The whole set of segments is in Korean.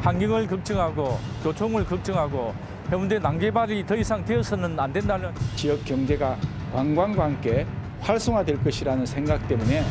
환경을 걱정하고 교통을 걱정하고 해운대 난개발이 더 이상 되어서는 안 된다는 지역 경제가 관광과 함께 활성화될 것이라는 생각 때문에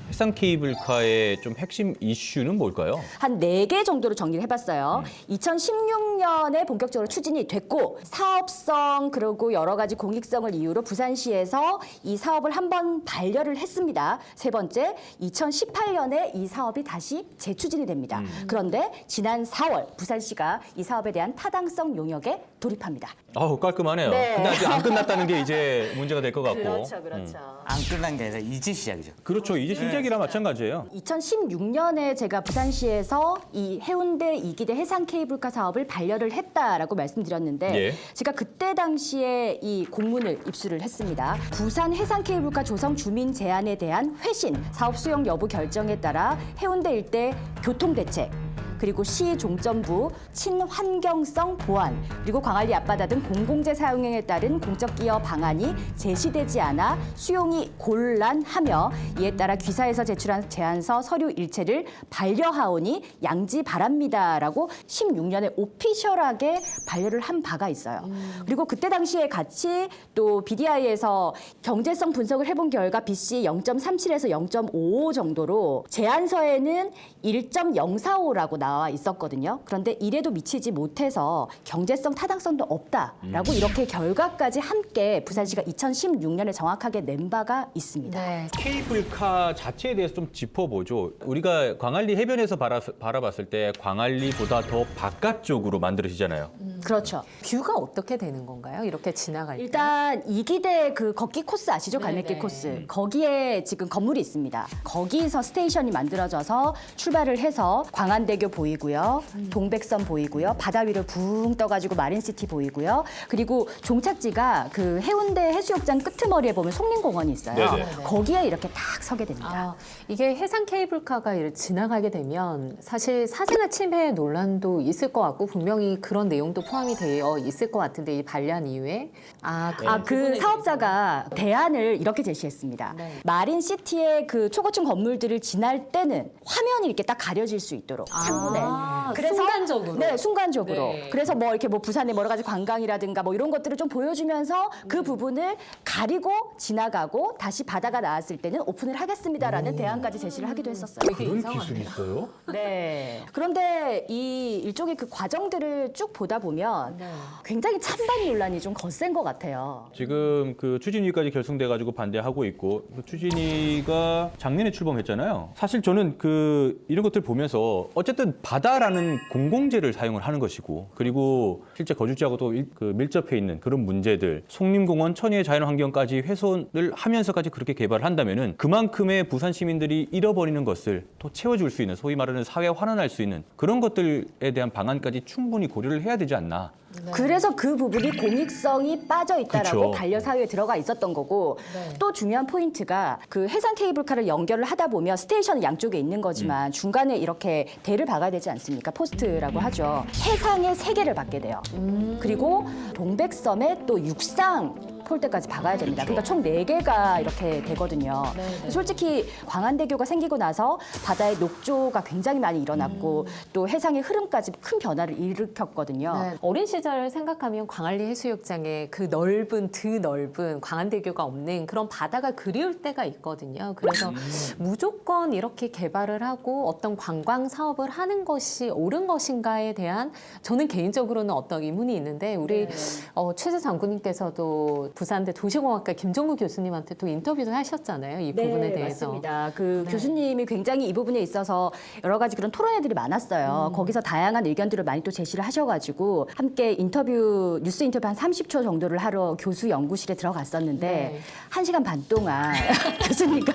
해상 케이블카의 좀 핵심 이슈는 뭘까요? 한 4개 정도로 정리를 해봤어요. 2016년에 본격적으로 추진이 됐고 사업성 그리고 여러 가지 공익성을 이유로 부산시에서 이 사업을 한번 반려를 했습니다. 세 번째, 2018년에 이 사업이 다시 재추진이 됩니다. 그런데 지난 4월 부산시가 이 사업에 대한 타당성 용역에 돌입합니다. 아우 깔끔하네요. 네. 근데 아직 안 끝났다는 게 이제 문제가 될 것 같고. 그렇죠. 안 끝난 게 아니라 이제 시작이죠. 그렇죠. 이제 시작이랑 마찬가지예요. 2016년에 제가 부산시에서 이 해운대 2기대 해상 케이블카 사업을 반려를 했다라고 말씀드렸는데 예. 제가 그때 당시에 이 공문을 입수를 했습니다. 부산 해상 케이블카 조성 주민 제안에 대한 회신 사업 수용 여부 결정에 따라 해운대 일대 교통 대책 그리고 시 종점부 친환경성 보완 그리고 광안리 앞바다 등 공공재 사용에 따른 공적 기여 방안이 제시되지 않아 수용이 곤란하며 이에 따라 귀사에서 제출한 제안서 서류 일체를 반려하오니 양지 바랍니다라고 16년에 오피셜하게 반려를 한 바가 있어요. 그리고 그때 당시에 같이 또 BDI에서 경제성 분석을 해본 결과 BC 0.37에서 0.55 정도로 제안서에는 1.045라고 나와 있었거든요. 그런데 이래도 미치지 못해서 경제성 타당성도 없다라고 이렇게 결과까지 함께 부산시가 2016년에 정확하게 낸 바가 있습니다. 네. 케이블카 자체에 대해서 좀 짚어보죠. 우리가 광안리 해변에서 바라봤을 때 광안리보다 더 바깥쪽으로 만들어지잖아요. 그렇죠. 뷰가 어떻게 되는 건가요? 이렇게 지나갈 때? 일단 이기대 그 걷기 코스 아시죠? 갈매길 네네. 코스. 거기에 지금 건물이 있습니다. 거기서 스테이션이 만들어져서 출발을 해서 광안대교 보이고요. 동백섬 보이고요. 바다 위를 붕 떠가지고 마린시티 보이고요. 그리고 종착지가 그 해운대 해수욕장 끄트머리에 보면 송림공원이 있어요. 네네. 거기에 이렇게 딱 서게 됩니다. 아, 이게 해상 케이블카가 이렇게 지나가게 되면 사실 사생활 침해 논란도 있을 것 같고 분명히 그런 내용도 포함이 되어 있을 것 같은데 이 반란 이후에 그 사업자가 대안을 이렇게 제시했습니다. 네. 마린시티의 그 초고층 건물들을 지날 때는 화면이 이렇게 딱 가려질 수 있도록 창문에. 순간적으로. 네, 순간적으로. 네. 그래서 뭐 이렇게 뭐 부산의 여러 가지 관광이라든가 뭐 이런 것들을 좀 보여주면서 그 부분을 가리고 지나가고 다시 바다가 나왔을 때는 오픈을 하겠습니다라는 대안까지 제시를 하기도 했었어요. 그런 기술이 있어요? 네. 그런데 이 일종의 그 과정들을 쭉 보다 보면 굉장히 찬반 논란이 좀 거센 것 같아요. 지금 그 추진위까지 결성돼가지고 반대하고 있고 그 추진위가 작년에 출범했잖아요. 사실 저는 그 이런 것들 보면서 어쨌든 바다라는 공공재를 사용을 하는 것이고 그리고 실제 거주지하고도 그 밀접해 있는 그런 문제들 송림공원 천혜의 자연환경까지 훼손을 하면서까지 그렇게 개발을 한다면은 그만큼의 부산 시민들이 잃어버리는 것을 또 채워줄 수 있는 소위 말하는 사회 환원할 수 있는 그런 것들에 대한 방안까지 충분히 고려를 해야 되지 않나. 그래서 그 부분이 공익성이 빠져 있다라고 그쵸. 반려 사유에 들어가 있었던 거고 또 중요한 포인트가 그 해상 케이블카를 연결을 하다 보면 스테이션은 양쪽에 있는 거지만 중간에 이렇게 대를 박아야 되지 않습니까? 포스트라고 하죠. 해상에 3개를 박게 돼요. 그리고 동백섬에 또 육상 폴대까지 박아야 됩니다. 그러니까 총 4개가 이렇게 되거든요. 솔직히 광안대교가 생기고 나서 바다의 녹조가 굉장히 많이 일어났고 또 해상의 흐름까지 큰 변화를 일으켰거든요. 네. 어린 시절을 생각하면 광안리 해수욕장에 그 드넓은 광안대교가 없는 그런 바다가 그리울 때가 있거든요. 그래서 무조건 이렇게 개발을 하고 어떤 관광 사업을 하는 것이 옳은 것인가에 대한 저는 개인적으로는 어떤 의문이 있는데 우리 최재 장군님께서도 부산대 도시공학과 김종구 교수님한테 또 인터뷰도 하셨잖아요. 이 부분에 대해서. 맞습니다. 그 교수님이 굉장히 이 부분에 있어서 여러 가지 그런 토론회들이 많았어요. 거기서 다양한 의견들을 많이 또 제시를 하셔가지고 함께 뉴스 인터뷰 한 30초 정도를 하러 교수 연구실에 들어갔었는데 1시간 반 동안 교수님과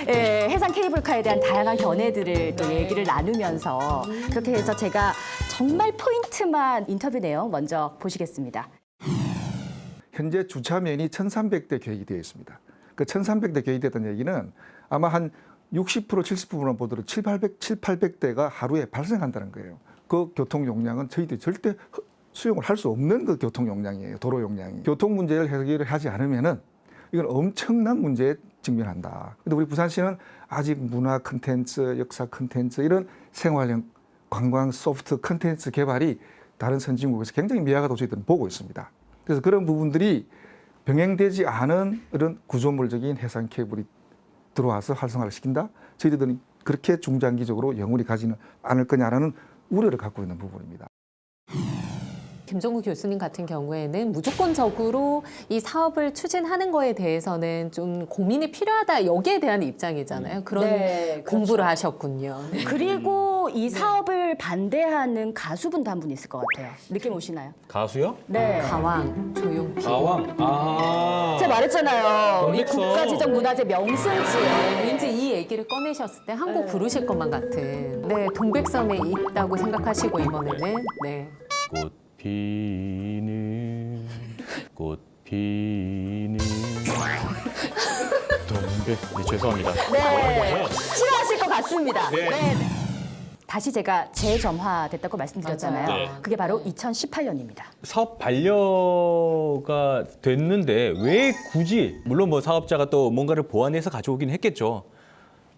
해상 케이블카에 대한 다양한 견해들을 또 얘기를 나누면서 그렇게 해서 제가 정말 포인트만 인터뷰 내용 먼저 보시겠습니다. 현재 주차면이 1,300대 계획이 되어 있습니다. 그 1,300대 계획이 됐다는 얘기는 아마 한 60% 70%만 보더라도 700~800대가 하루에 발생한다는 거예요. 그 교통 용량은 저희들이 절대 수용을 할 수 없는 그 교통 용량이에요. 도로 용량이. 교통 문제를 해결을 하지 않으면은 이건 엄청난 문제에 직면한다. 근데 우리 부산시는 아직 문화 콘텐츠, 역사 콘텐츠 이런 생활형 관광 소프트 콘텐츠 개발이 다른 선진국에서 굉장히 미약하다고 저희들은 보고 있습니다. 그래서 그런 부분들이 병행되지 않은 이런 구조물적인 해상 케이블이 들어와서 활성화를 시킨다. 저희들은 그렇게 중장기적으로 영원히 가지는 않을 거냐라는 우려를 갖고 있는 부분입니다. 김종국 교수님 같은 경우에는 무조건적으로 이 사업을 추진하는 거에 대해서는 좀 고민이 필요하다 여기에 대한 입장이잖아요. 그런 네, 공부를 하셨군요. 네. 그리고 이 사업을 반대하는 가수분도 한 분 있을 것 같아요. 느낌 오시나요? 가수요? 네. 가왕, 조용필. 가왕. 아. 제가 말했잖아요. 이 동백섬. 국가지정문화재 명승지에 왠지 이 얘기를 꺼내셨을 때 한 곡 부르실 것만 같은. 네, 동백섬에 있다고 생각하시고 이번에는 네. 꽃 피는 꽃 피는 동백. 네, 죄송합니다. 네, 싫어하실 것 같습니다. 네. 다시 제가 재점화됐다고 말씀드렸잖아요. 맞아요. 네. 그게 바로 2018년입니다. 사업 반려가 됐는데 왜 굳이, 물론 뭐 사업자가 또 뭔가를 보완해서 가져오긴 했겠죠.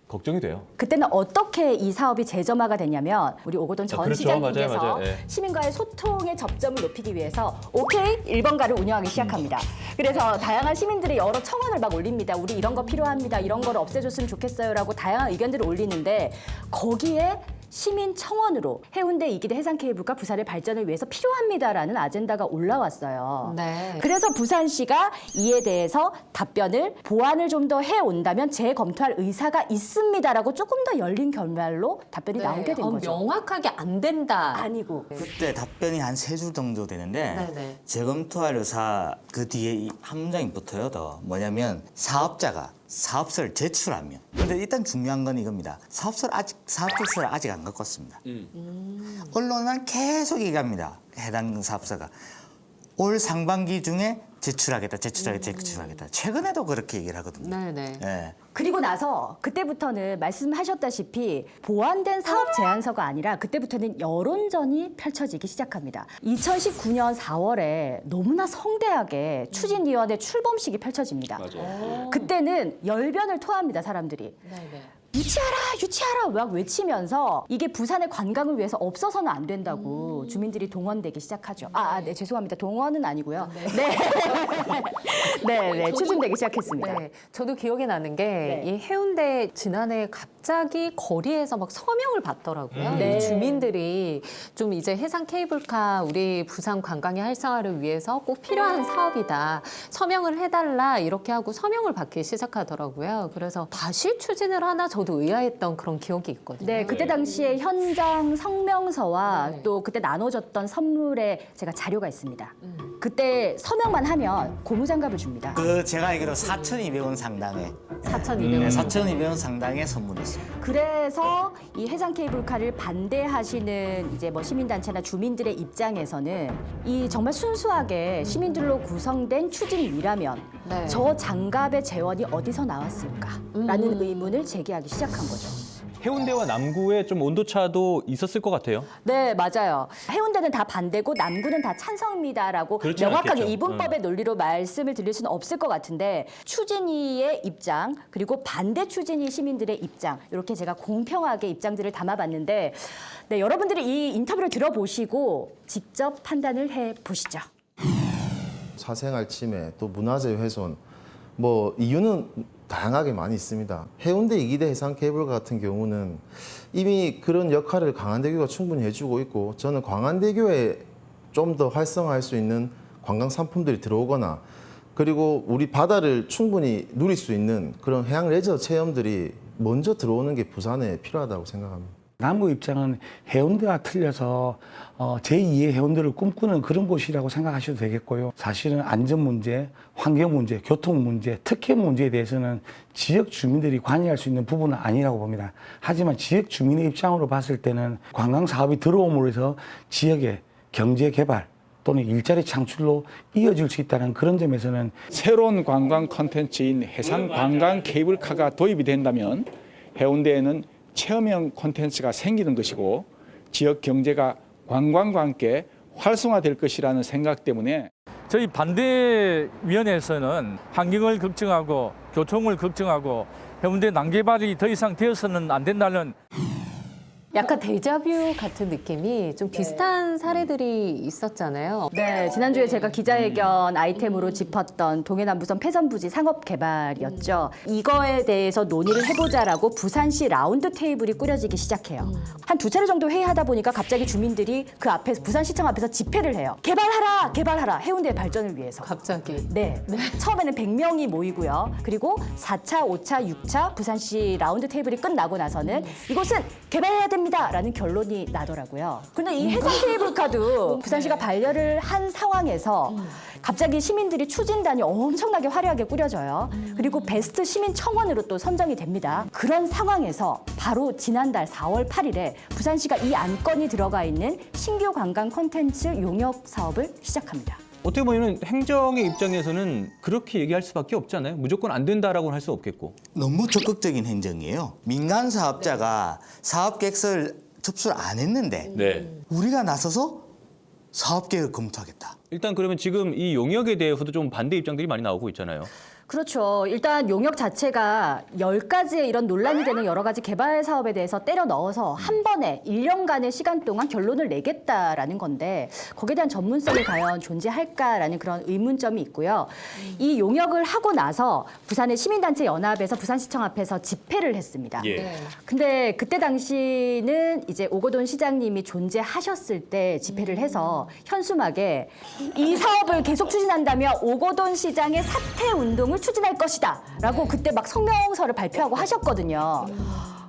걱정이 돼요. 그때는 어떻게 이 사업이 재점화가 됐냐면 우리 오거돈 전 그렇죠. 시장님께서 맞아요. 네. 시민과의 소통의 접점을 높이기 위해서 오케이 1번가를 운영하기 시작합니다. 그래서 다양한 시민들의 여러 청원을 막 올립니다. 우리 이런 거 필요합니다. 이런 거를 없애줬으면 좋겠어요라고 다양한 의견들을 올리는데 거기에 시민 청원으로 해운대 이기대 해상케이블카 부산의 발전을 위해서 필요합니다라는 아젠다가 올라왔어요. 네. 그래서 부산시가 이에 대해서 답변을 보완을 좀 더 해온다면 재검토할 의사가 있습니다라고 조금 더 열린 결말로 답변이 나오게 된 거죠. 명확하게 안 된다. 아니고. 그때 답변이 한 3줄 정도 되는데 네네. 재검토할 의사 그 뒤에 이 한 문장이 붙어요. 더 뭐냐면 사업자가 사업소를 제출하면. 근데 일단 중요한 건 이겁니다. 사업소를 아직 안 갖고 왔습니다. 언론은 계속 얘기합니다. 해당 사업소가 올 상반기 중에 제출하겠다. 최근에도 그렇게 얘기를 하거든요. 네네. 예. 그리고 나서 그때부터는 말씀하셨다시피 보완된 사업 제안서가 아니라 그때부터는 여론전이 펼쳐지기 시작합니다. 2019년 4월에 너무나 성대하게 추진위원회 출범식이 펼쳐집니다. 그때는 열변을 토합니다, 사람들이. 네네. 유치하라 막 외치면서 이게 부산의 관광을 위해서 없어서는 안 된다고 주민들이 동원되기 시작하죠. 네, 죄송합니다. 동원은 아니고요. 네, 추진되기 시작했습니다. 네, 저도 기억이 나는 게 네. 이 해운대 지난해 갑자기 거리에서 막 서명을 받더라고요. 네. 이 주민들이 좀 이제 해상 케이블카 우리 부산 관광의 활성화를 위해서 꼭 필요한 사업이다. 서명을 해달라 이렇게 하고 서명을 받기 시작하더라고요. 그래서 다시 추진을 하나 저도 의아했던 그런 기억이 있거든요. 네, 그때 당시에 현장 성명서와 네. 또 그때 나눠줬던 선물에 제가 자료가 있습니다. 그때 서명만 하면 고무장갑을 줍니다. 그 제가 알기로 4,200원 상당의 4,200원. 4,200원 상당의 선물이었습니다. 그래서 이 해상 케이블카를 반대하시는 이제 뭐 시민단체나 주민들의 입장에서는 이 정말 순수하게 시민들로 구성된 추진위라면 네. 저 장갑의 재원이 어디서 나왔을까라는 의문을 제기하기 시작한 거죠. 해운대와 남구에 좀 온도차도 있었을 것 같아요. 네, 맞아요. 해운대는 다 반대고 남구는 다 찬성입니다라고 그렇지 명확하게 않겠죠. 이분법의 논리로 말씀을 드릴 수는 없을 것 같은데 추진위의 입장 그리고 반대 추진위 시민들의 입장 이렇게 제가 공평하게 입장들을 담아봤는데 네, 여러분들이 이 인터뷰를 들어보시고 직접 판단을 해보시죠. 사생활 침해, 또 문화재 훼손, 뭐 이유는 다양하게 많이 있습니다. 해운대 이기대 해상 케이블 같은 경우는 이미 그런 역할을 광안대교가 충분히 해주고 있고 저는 광안대교에 좀 더 활성화할 수 있는 관광 상품들이 들어오거나 그리고 우리 바다를 충분히 누릴 수 있는 그런 해양 레저 체험들이 먼저 들어오는 게 부산에 필요하다고 생각합니다. 남구 입장은 해운대와 틀려서 제2의 해운대를 꿈꾸는 그런 곳이라고 생각하셔도 되겠고요. 사실은 안전 문제, 환경 문제, 교통 문제, 특혜 문제에 대해서는 지역 주민들이 관여할 수 있는 부분은 아니라고 봅니다. 하지만 지역 주민의 입장으로 봤을 때는 관광 사업이 들어옴으로 해서 지역의 경제 개발 또는 일자리 창출로 이어질 수 있다는 그런 점에서는 새로운 관광 콘텐츠인 해상 관광 케이블카가 도입이 된다면 해운대에는 체험형 콘텐츠가 생기는 것이고 지역 경제가 관광과 함께 활성화될 것이라는 생각 때문에 저희 반대위원회에서는 환경을 걱정하고 교통을 걱정하고 해운대 난개발이 더 이상 되어서는 안 된다는 약간 데자뷰 같은 느낌이 좀 비슷한 사례들이 있었잖아요. 네, 지난주에 제가 기자회견 아이템으로 짚었던 동해남부선 폐선부지 상업개발이었죠. 이거에 대해서 논의를 해보자라고 부산시 라운드 테이블이 꾸려지기 시작해요. 한 2차례 정도 회의하다 보니까 갑자기 주민들이 그 앞에서 부산시청 앞에서 집회를 해요. 개발하라, 개발하라, 해운대의 발전을 위해서. 갑자기. 네. 처음에는 100명이 모이고요. 그리고 4차, 5차, 6차 부산시 라운드 테이블이 끝나고 나서는 이곳은 개발해야 됩니다라는 결론이 나더라고요. 근데 이 해상 케이블카도 부산시가 반려를 한 상황에서 갑자기 시민들이 추진단이 엄청나게 화려하게 꾸려져요. 그리고 베스트 시민 청원으로 또 선정이 됩니다. 그런 상황에서 바로 지난달 4월 8일에 부산시가 이 안건이 들어가 있는 신규 관광 콘텐츠 용역 사업을 시작합니다. 어떻게 보면 행정의 입장에서는 그렇게 얘기할 수밖에 없잖아요. 무조건 안 된다라고는 할 수 없겠고. 너무 적극적인 행정이에요. 민간 사업자가 사업 계획서를 접수를 안 했는데 네. 우리가 나서서 사업 계획을 검토하겠다. 일단 그러면 지금 이 용역에 대해서도 좀 반대 입장들이 많이 나오고 있잖아요. 그렇죠. 일단 용역 자체가 10가지의 이런 논란이 되는 여러 가지 개발 사업에 대해서 때려 넣어서 한 번에 1년간의 시간 동안 결론을 내겠다라는 건데 거기에 대한 전문성이 과연 존재할까라는 그런 의문점이 있고요. 이 용역을 하고 나서 부산의 시민단체 연합에서 부산시청 앞에서 집회를 했습니다. 예. 근데 그때 당시는 이제 오거돈 시장님이 존재하셨을 때 집회를 해서 현수막에 이 사업을 계속 추진한다며 오거돈 시장의 사퇴 운동을 추진할 것이다 라고 그때 막 성명서를 발표하고 하셨거든요.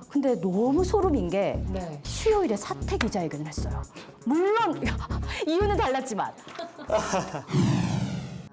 근데 너무 소름인 게 수요일에 사퇴 기자회견을 했어요. 물론 이유는 달랐지만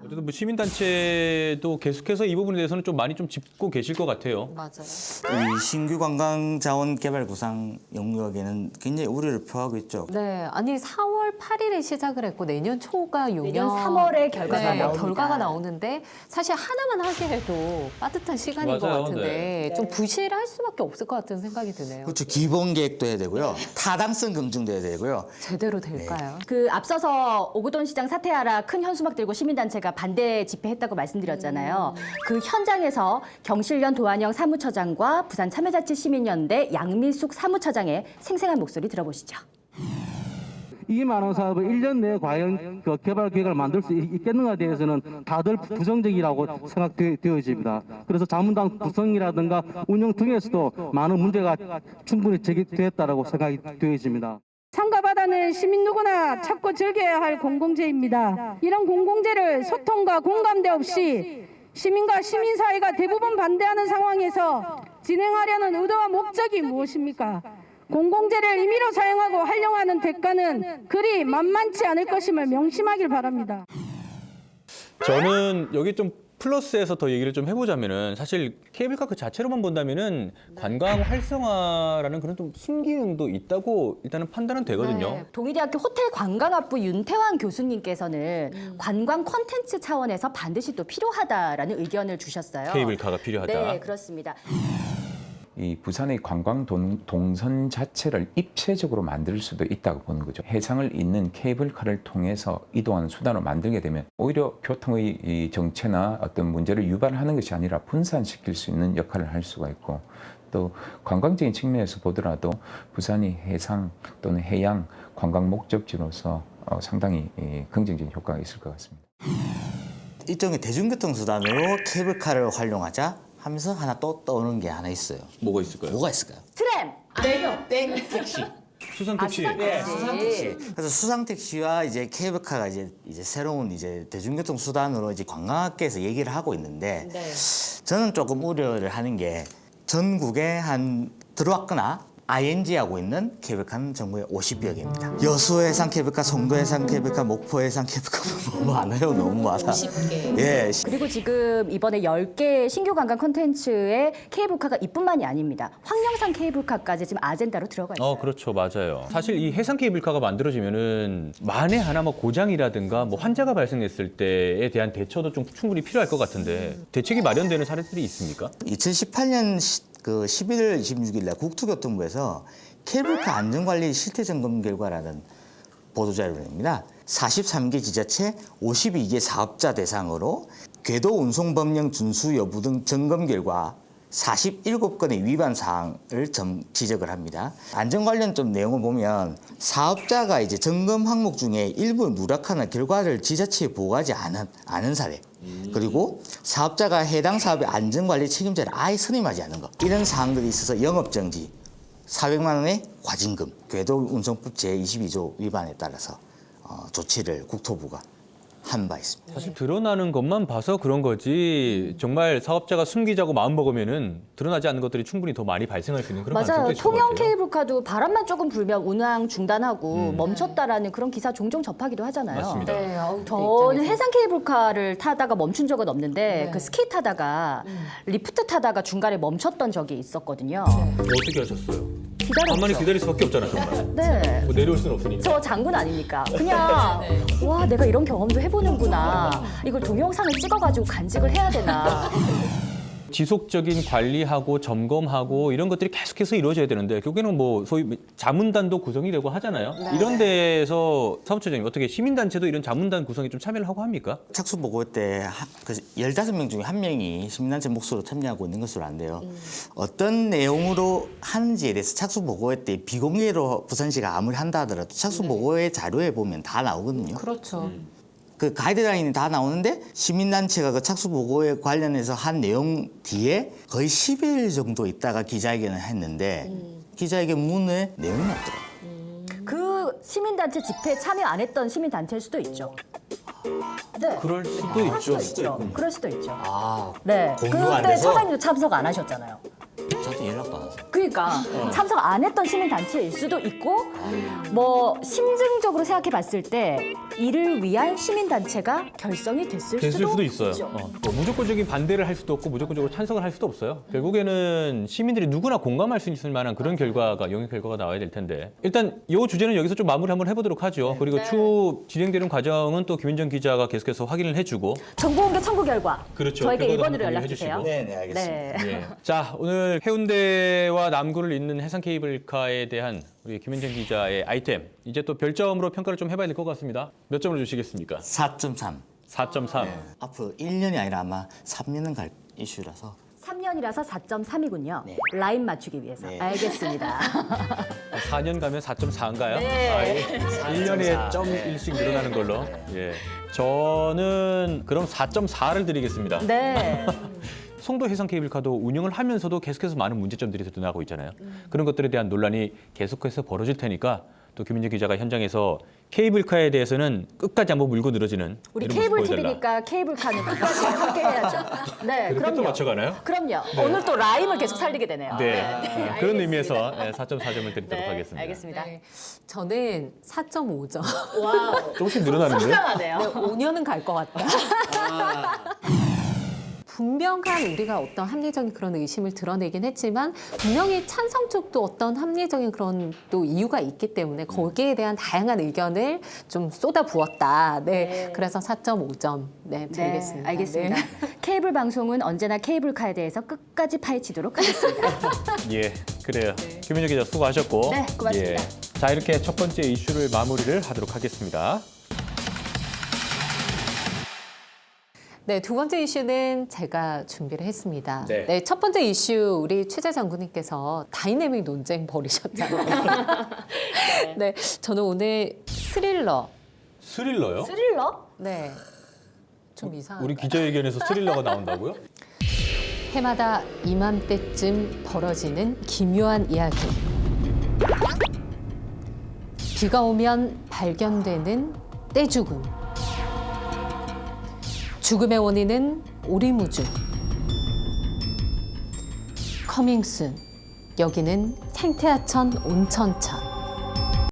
어쨌든 뭐 시민단체도 계속해서 이 부분에 대해서는 좀 많이 좀 짚고 계실 것 같아요. 맞아요. 이 신규 관광 자원 개발 구상 용역에는 굉장히 우려를 표하고 있죠. 네, 아니 4월 8일에 시작을 했고 내년 초가 용역. 내년 3월에 결과가 나옵니다. 결과가 나오는데 사실 하나만 하게 해도 빠듯한 시간인 맞아요, 것 같은데 좀 부실할 수밖에 없을 것 같은 생각이 드네요. 그렇죠. 기본 계획도 해야 되고요. 타당성 검증도 해야 되고요. 제대로 될까요? 그 앞서서 오거돈 시장 사퇴하라 큰 현수막 들고 시민단체가 반대 집회했다고 말씀드렸잖아요. 그 현장에서 경실련 도안영 사무처장과 부산 참여자치시민연대 양미숙 사무처장의 생생한 목소리 들어보시죠. 이 많은 사업을 1년 내에 과연 그 개발 계획을 만들 수 있겠는가에 대해서는 다들 부정적이라고 생각되어집니다. 그래서 자문당 구성이라든가 운영 등에서도 많은 문제가 충분히 제기되었다고 생각이 되어집니다. 산과 바다는 시민 누구나 찾고 즐겨야 할 공공재입니다. 이런 공공재를 소통과 공감대 없이 시민과 시민사회가 대부분 반대하는 상황에서 진행하려는 의도와 목적이 무엇입니까? 공공재를 임의로 사용하고 활용하는 대가는 그리 만만치 않을 것임을 명심하길 바랍니다. 저는 여기 좀 플러스에서 더 얘기를 좀 해보자면은 사실 케이블카 그 자체로만 본다면은 관광 활성화라는 그런 좀 순기능도 있다고 일단은 판단은 되거든요. 네. 동의대학교 호텔관광학부 윤태환 교수님께서는 관광 콘텐츠 차원에서 반드시 또 필요하다라는 의견을 주셨어요. 케이블카가 필요하다. 네, 그렇습니다. 이 부산의 관광 동선 자체를 입체적으로 만들 수도 있다고 보는 거죠. 해상을 잇는 케이블카를 통해서 이동하는 수단으로 만들게 되면 오히려 교통의 이 정체나 어떤 문제를 유발하는 것이 아니라 분산시킬 수 있는 역할을 할 수가 있고 또 관광적인 측면에서 보더라도 부산이 해상 또는 해양 관광 목적지로서 상당히 긍정적인 효과가 있을 것 같습니다. 일종의 대중교통 수단으로 케이블카를 활용하자 하면서 하나 또 떠오르는 게 하나 있어요. 뭐가 있을까요? 뭐가 있을까요? 트램! 땡 택시. 수상택시. 네, 수상택시. 그래서 수상택시와 이제 케이블카가 이제 새로운 이제 대중교통 수단으로 이제 관광학계에서 얘기를 하고 있는데 저는 조금 우려를 하는 게 전국에 한 들어왔거나 ING하고 있는 케이블카는 전국에 50여 개입니다. 여수 해상 케이블카, 송도 해상 케이블카, 목포 해상 케이블카 너무 많아요. 너무 많아. 50개. 예. 그리고 지금 이번에 10개 신규 관광 콘텐츠에 케이블카가 이뿐만이 아닙니다. 황령산 케이블카까지 지금 아젠다로 들어가 있어요. 그렇죠. 맞아요. 사실 이 해상 케이블카가 만들어지면은 만에 하나 뭐 고장이라든가 뭐 환자가 발생했을 때에 대한 대처도 좀 충분히 필요할 것 같은데 대책이 마련되는 사례들이 있습니까? 2018년 11월 26일 날 국토교통부에서 케이블카 안전관리 실태 점검 결과라는 보도자료를 냅니다. 43개 지자체 52개 사업자 대상으로 궤도 운송 법령 준수 여부 등 점검 결과 47건의 위반 사항을 지적을 합니다. 안전 관련 좀 내용을 보면 사업자가 이제 점검 항목 중에 일부 누락하나 결과를 지자체에 보고하지 않은 사례, 그리고 사업자가 해당 사업의 안전관리 책임자를 아예 선임하지 않은 것, 이런 사항들이 있어서 영업정지, 400만 원의 과징금, 궤도운송법 제22조 위반에 따라서 조치를 국토부가 한 바 있습니다. 사실 드러나는 것만 봐서 그런 거지 정말 사업자가 숨기자고 마음먹으면은 드러나지 않는 것들이 충분히 더 많이 발생할 수 있는 그런 맞아요. 가능성도 있을 것 통영 같아요. 케이블카도 바람만 조금 불면 운항 중단하고 멈췄다라는 그런 기사 종종 접하기도 하잖아요. 맞습니다. 네, 저는 해상 케이블카를 타다가 멈춘 적은 없는데 네. 그 스키 타다가 리프트 타다가 중간에 멈췄던 적이 있었거든요. 어떻게 하셨어요? 가만히 기다렸죠. 기다릴 수밖에 없잖아 정말. 네. 뭐 내려올 수는 없으니까. 저 장군 아닙니까? 그냥 와 내가 이런 경험도 해보는구나. 이걸 동영상을 찍어가지고 간직을 해야 되나. 지속적인 관리하고 점검하고 이런 것들이 계속해서 이루어져야 되는데 결국에는 뭐 소위 자문단도 구성이 되고 하잖아요. 이런 데에서 사무처장님 어떻게 시민단체도 이런 자문단 구성에 좀 참여를 하고 합니까? 착수 보고 때 15명 중에 1명이 시민단체 몫으로 참여하고 있는 것으로 아는데요. 어떤 내용으로 하는지에 대해서 착수 보고회 때 비공개로 부산시가 아무리 한다 하더라도 착수 보고회 자료에 보면 다 나오거든요. 그렇죠. 그 가이드라인이 다 나오는데 시민단체가 그 착수 보고에 관련해서 한 내용 뒤에 거의 10일 정도 있다가 기자회견을 했는데 기자회견 문에 내용이 없더라고요. 그 시민단체 집회에 참여 안 했던 시민단체일 수도 있죠. 네. 그럴 수도 있죠. 그럴 수도 있죠. 아, 네. 공유 안 그때 돼서? 처장님도 참석 안 하셨잖아요. 저한테 연락도 안 왔어요. 그러니까 참석 안 했던 시민단체일 수도 있고 뭐 심증적으로 생각해 봤을 때 이를 위한 시민단체가 결성이 됐을 수도 있어요. 있죠. 뭐 무조건적인 반대를 할 수도 없고 무조건적으로 찬성을 할 수도 없어요. 결국에는 시민들이 누구나 공감할 수 있을 만한 그런 결과가 영역 결과가 나와야 될 텐데 일단 이 주제는 여기서 좀 마무리 한번 해보도록 하죠. 그리고 추후 진행되는 과정은 또 김윤정 기자가 계속해서 확인을 해주고 정보공개 청구 결과 그렇죠. 저에게 결과도 1번으로 한번 연락 해주시고. 주세요. 네, 알겠습니다. 예. 자, 오늘 해운대와 남구를 잇는 해상 케이블카에 대한 우리 김윤정 기자의 아이템 이제 또 별점으로 평가를 좀 해봐야 될 것 같습니다. 몇 점을 주시겠습니까? 4.3. 4.3. 앞으로 1년이 아니라 아마 3년은 갈 이슈라서 3년이라서 4.3이군요. 네. 라인 맞추기 위해서. 네. 알겠습니다. 4년 가면 4.4인가요? 네. 1년에 점 1씩 늘어나는 걸로. 예. 저는 그럼 4.4를 드리겠습니다. 네. 송도 해상 케이블카도 운영을 하면서도 계속해서 많은 문제점들이 드러나고 있잖아요. 그런 것들에 대한 논란이 계속해서 벌어질 테니까 또 김민정 기자가 현장에서 케이블카에 대해서는 끝까지 한번 물고 늘어지는 우리 이런 모습 케이블 보여달라. TV니까 케이블카는 끝까지 함께 해야죠. 네, 그렇게 또 그럼요. 맞춰가나요? 그럼요. 오늘 또 라임을 계속 살리게 되네요. 네. 그런 의미에서 4.4점을 드리도록 네, 하겠습니다. 알겠습니다. 네. 저는 4.5점. 와우. 조금씩 늘어나는데? 속상하네요. 5년은 갈 것 같다. 분명한 우리가 어떤 합리적인 그런 의심을 드러내긴 했지만 분명히 찬성 쪽도 어떤 합리적인 그런 또 이유가 있기 때문에 거기에 대한 다양한 의견을 좀 쏟아부었다. 네, 그래서 4.5점 드리겠습니다. 네, 알겠습니다. 네. 케이블 방송은 언제나 케이블카에 대해서 끝까지 파헤치도록 하겠습니다. 예, 그래요. 김민정 기자 수고하셨고. 네, 고맙습니다. 예. 자, 이렇게 첫 번째 이슈를 마무리를 하도록 하겠습니다. 네, 두 번째 이슈는 제가 준비를 했습니다. 네. 네, 첫 번째 이슈 우리 최재 장군님께서 다이내믹 논쟁 벌이셨잖아요. 네, 저는 오늘 스릴러. 스릴러요? 스릴러? 네, 좀 이상한. 우리 기자회견에서 스릴러가 나온다고요? 해마다 이맘때쯤 벌어지는 기묘한 이야기. 비가 오면 발견되는 떼죽음. 죽음의 원인은 오리무중. 커밍순. 여기는 생태하천 온천천.